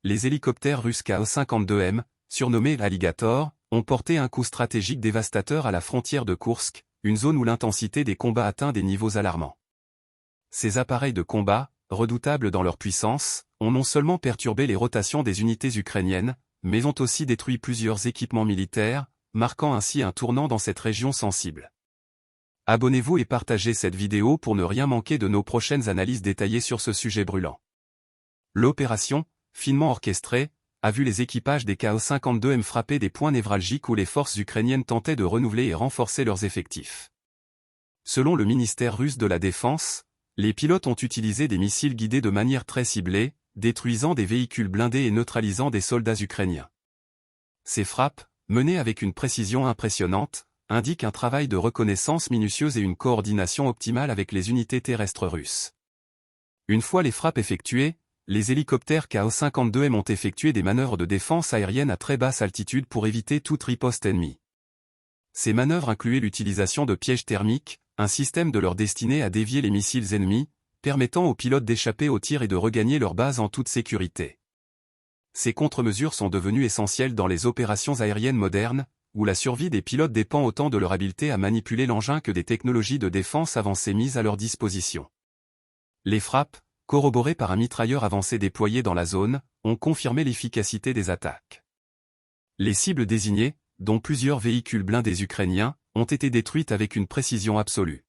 les hélicoptères russes Ka-52M, surnommés Alligator, ont porté un coup stratégique dévastateur à la frontière de Koursk, une zone où l'intensité des combats atteint des niveaux alarmants. Ces appareils de combat, redoutables dans leur puissance, ont non seulement perturbé les rotations des unités ukrainiennes, mais ont aussi détruit plusieurs équipements militaires, marquant ainsi un tournant dans cette région sensible. Abonnez-vous et partagez cette vidéo pour ne rien manquer de nos prochaines analyses détaillées sur ce sujet brûlant. L'opération, finement orchestrée, a vu les équipages des Ka-52M frapper des points névralgiques où les forces ukrainiennes tentaient de renouveler et renforcer leurs effectifs. Selon le ministère russe de la Défense, les pilotes ont utilisé des missiles guidés de manière très ciblée, détruisant des véhicules blindés et neutralisant des soldats ukrainiens. Ces frappes, menées avec une précision impressionnante, indiquent un travail de reconnaissance minutieuse et une coordination optimale avec les unités terrestres russes. Une fois les frappes effectuées, les hélicoptères Ka-52M ont effectué des manœuvres de défense aérienne à très basse altitude pour éviter toute riposte ennemie. Ces manœuvres incluaient l'utilisation de pièges thermiques, un système de leur destiné à dévier les missiles ennemis, permettant aux pilotes d'échapper aux tirs et de regagner leur base en toute sécurité. Ces contre-mesures sont devenues essentielles dans les opérations aériennes modernes, où la survie des pilotes dépend autant de leur habileté à manipuler l'engin que des technologies de défense avancées mises à leur disposition. Les frappes, corroborées par un mitrailleur avancé déployé dans la zone, ont confirmé l'efficacité des attaques. Les cibles désignées, dont plusieurs véhicules blindés ukrainiens, ont été détruites avec une précision absolue.